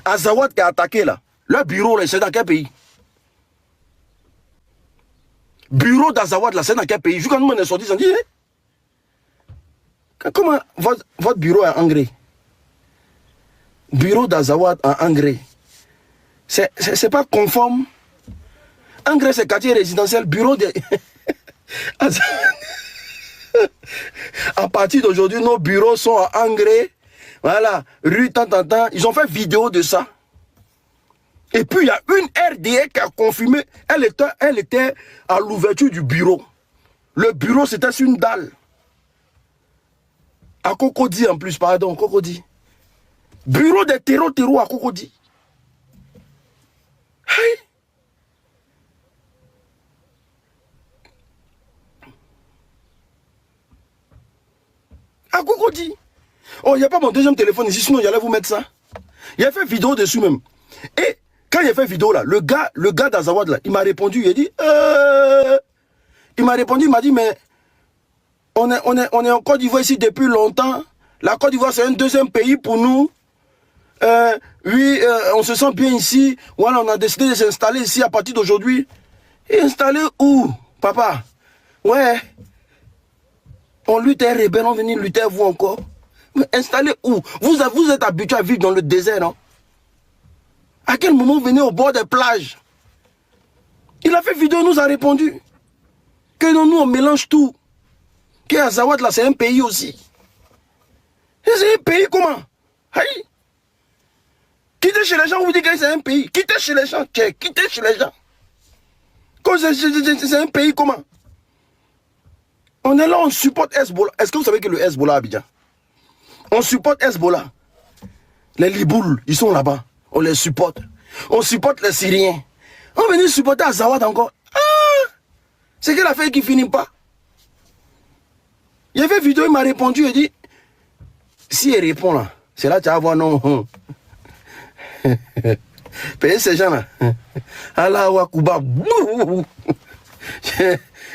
Azawad qui a attaqué là. Le bureau, c'est dans quel pays? Bureau d'Azawad, là, c'est dans quel pays? Vu quand nous on est sortis, ils ont dit, comment votre bureau est engrais? Bureau d'Azawad en engrais. C'est pas conforme. Engrais, c'est quartier résidentiel. Bureau de... À partir d'aujourd'hui, nos bureaux sont en engrais. Voilà, rue tant. Ils ont fait vidéo de ça. Et puis, il y a une RDA qui a confirmé. Elle était à l'ouverture du bureau. Le bureau, c'était sur une dalle. À Cocody en plus, pardon, Cocody. Bureau des terreaux à Cocody. Hey. À Cocody. Oh, il n'y a pas mon deuxième téléphone ici, sinon j'allais vous mettre ça. Il a fait vidéo dessus même. Et quand il a fait vidéo là, le gars d'Azawad là, il m'a répondu, il a dit, il m'a répondu, il m'a dit, mais on est en Côte d'Ivoire ici depuis longtemps. La Côte d'Ivoire, c'est un deuxième pays pour nous. Oui, on se sent bien ici. Voilà, on a décidé de s'installer ici à partir d'aujourd'hui. Et installer où, papa? Ouais. On luttait rebelle, on venait lutter vous encore. Mais installer où? Vous êtes habitué à vivre dans le désert, non? À quel moment vous venez au bord des plages? Il a fait vidéo, nous a répondu. Que non, nous on mélange tout. Que Azawad là, c'est un pays aussi. C'est un pays comment? Aïe. Quittez chez les gens, vous dites que c'est un pays. Quittez chez les gens, quittez chez les gens. C'est un pays comment? On est là, on supporte Hezbollah. Est-ce que vous savez que le Hezbollah à Abidjan? On supporte Hezbollah. Les Libouls, ils sont là-bas. On les supporte. On supporte les Syriens. On va venir supporter Azawad encore. Ah! C'est quelle affaire qui finit pas? Il y avait une vidéo, il m'a répondu, il dit, si il répond là, c'est là que tu vas voir non. Payer ces gens là. Allah wa Kuba.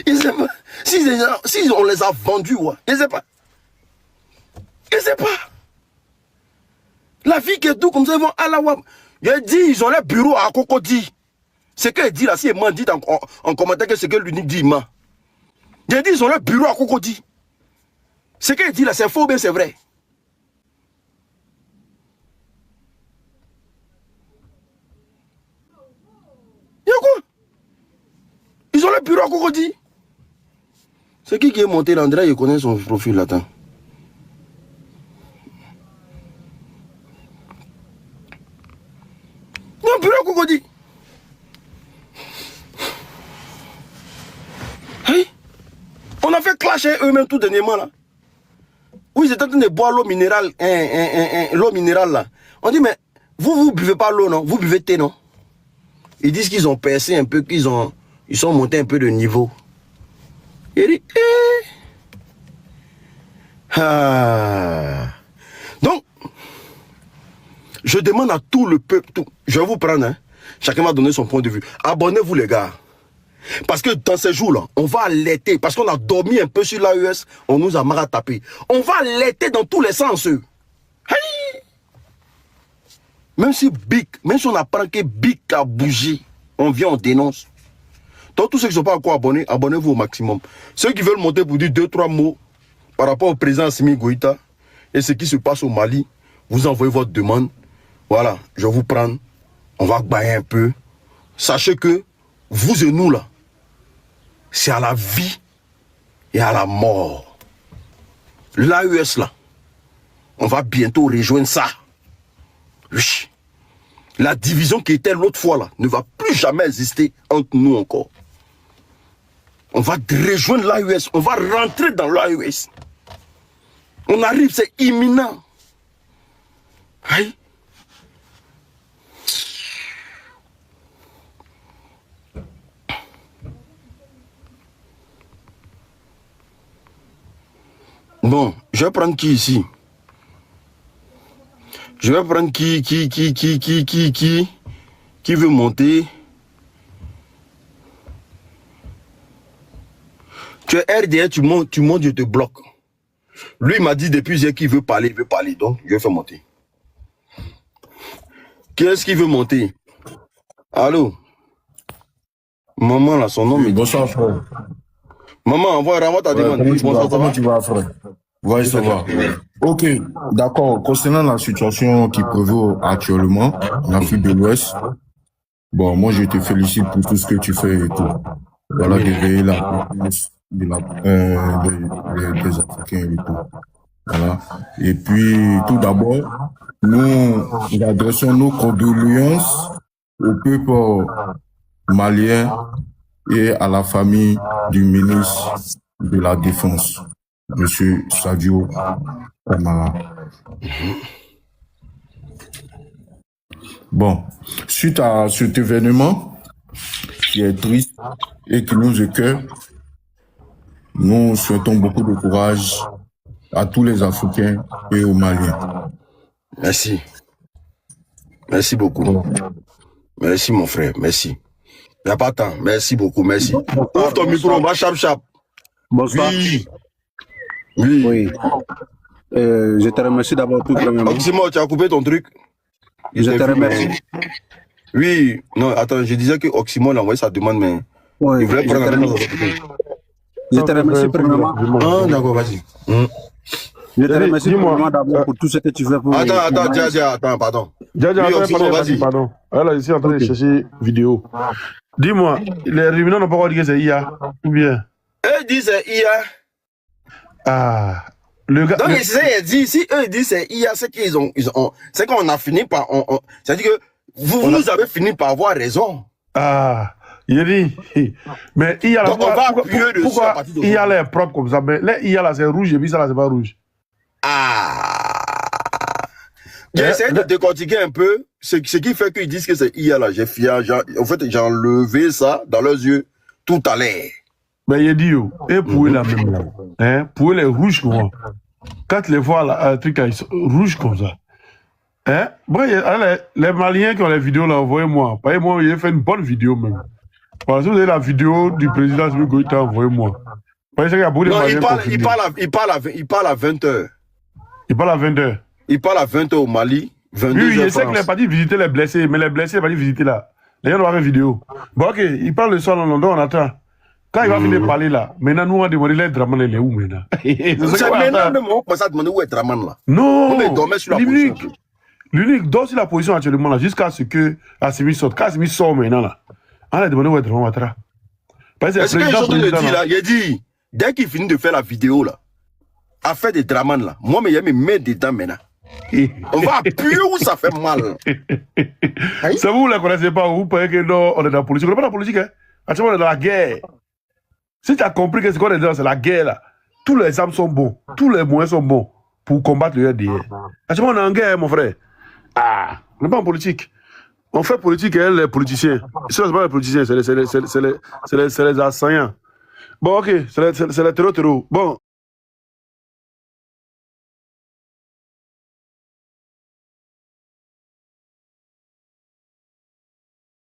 Je sais pas. Si on les a vendus, ouais, je sais pas. Je sais pas. La vie qui est tout comme ça, ils vont Allah wa. Je dis, ils ont le bureau à Cocody. Ce qu'elle dit là, si elle m'a dit en commentaire que ce que l'unique dit, man. Je dis, ils ont le bureau à Cocody. Ce qu'elle dit là, c'est faux, mais c'est vrai. Il y a quoi? Ils ont le bureau à Cocody. C'est qui est monté l'André, il connaît son profil là. Cocody. Hey. On a fait clasher eux-mêmes tout dernièrement là. Oui, ils étaient en train de boire l'eau minérale, l'eau minérale là. On dit, mais vous buvez pas l'eau, non? Vous buvez thé, non? Ils disent qu'ils ont percé un peu, ils sont montés un peu de niveau. Il dit, Donc, je demande à tout le peuple, je vais vous prendre, hein. Chacun va donner son point de vue. Abonnez-vous les gars. Parce que dans ces jours-là, on va alerter. Parce qu'on a dormi un peu sur l'AES, on nous a marre tapé. On va alerter dans tous les sens. Hey! Même si on apprend que BIC a bougé, on vient, on dénonce. Donc tous ceux qui ne sont pas encore abonnés, abonnez-vous au maximum. Ceux qui veulent monter pour dire 2-3 mots par rapport au président Assimi Goïta et ce qui se passe au Mali, vous envoyez votre demande. Voilà, je vais vous prendre. On va bailler un peu. Sachez que vous et nous là, c'est à la vie et à la mort. L'AES là, on va bientôt rejoindre ça. Oui. La division qui était l'autre fois là ne va plus jamais exister entre nous encore. On va rejoindre l'AES, on va rentrer dans l'AES. On arrive, c'est imminent. Aïe. Bon, je vais prendre qui ici? Je vais prendre qui veut monter? Tu es RDR, tu montes, je te bloque. Lui, il m'a dit depuis hier qu'il veut parler, donc je vais faire monter. Qui est-ce qui veut monter? Allô? Maman, là, son nom est... Bonsoir, frère. Maman, renvoie ta demande. Comment tu vas, frère? Oui, ça va. Ok, d'accord. Concernant la situation qui prévaut actuellement en Afrique de l'Ouest, bon, moi, je te félicite pour tout ce que tu fais et tout. Voilà, d'éveiller la conscience des Africains et tout. Voilà. Et puis, tout d'abord, nous adressons nos condoléances au peuple malien et à la famille du ministre de la Défense, M. Sadio Kamara. Bon, suite à cet événement qui est triste et qui nous écoeure, nous souhaitons beaucoup de courage à tous les Africains et aux Maliens. Merci. Merci beaucoup. Merci mon frère, merci. Il n'y a pas de temps. Merci beaucoup, merci. Ouvre ton micro, on va chap. Bonsoir. Oui. Je te remercie d'abord tout premièrement. Oxymore, tu as coupé ton truc. Je te remercie. Oui, non, attends, je disais que Oxymore a envoyé sa demande, mais oui, il voulait prendre je te remercie premièrement. Ah, d'accord, vas-y. Je te remercie premièrement d'abord pour tout ce que tu fais pour... Attends, pardon. Vas-y. Pardon. Alors, je suis en train de chercher vidéo. Dis-moi, les réunions n'ont pas encore dit que c'est IA, ou bien? Eux disent c'est IA. Ah, le gars... Donc, si eux disent c'est IA, c'est qu'ils ont, c'est qu'on a fini par... C'est-à-dire que vous avez fini par avoir raison. Ah, il dit... Mais IA, donc, on va appuyer dessus. Pourquoi IA là est propre comme ça? Mais là, IA là, c'est rouge, et puis ça là, c'est pas rouge. Ah, j'ai essayé de décortiquer un peu ce qui fait qu'ils disent que c'est IA là. En fait, j'ai enlevé ça dans leurs yeux tout à l'heure. Mais il dit, et pour la même là, hein, pour les rouges comme ça. Quand tu les vois là, un truc rouge comme ça. Hein? Bon, les Maliens qui ont les vidéos là, envoyez-moi. Moi, j'ai fait une bonne vidéo même. Parce que vous avez la vidéo du président Assimi Goïta, envoyez-moi. Non, il parle à 20h. Il parle à 20h. Il parle à 20h au Mali, 22h. Oui, je sais qu'il est parti visiter les blessés, mais les blessés, il est parti visiter là. Les gens doivent avoir une vidéo. Bon, ok, il parle le soir en London, on attend. Quand il va finir de parler là, maintenant nous on a demandé les Draman, il est où maintenant? C'est maintenant même on commence à demander où est Draman là. Non, on dormir sur la position. L'unique dort sur la position actuellement là, jusqu'à ce que Assimi sorte. Quand Assimi sort maintenant là, on a demandé où est Draman Ouattara. Parce que le président là, il a dit, dès qu'il finit de faire la vidéo là, à faire des Draman là, moi mais il y a mes mains dedans maintenant. On va appuyer où ça fait mal. Aïe. C'est vous, ne la connaissez pas, vous pensez que non, on est dans la politique. On n'est pas dans la politique, hein. Actuellement, on est dans la guerre. Si tu as compris que ce qu'on est dans, c'est la guerre, là. Tous les armes sont bons, tous les moyens sont bons pour combattre le RDR. Actuellement, on est en guerre, mon frère. Ah, on n'est pas en politique. On fait politique, et les politiciens. Ce ne sont pas les politiciens, c'est les assaillants. Bon, ok, c'est les terreaux. Bon.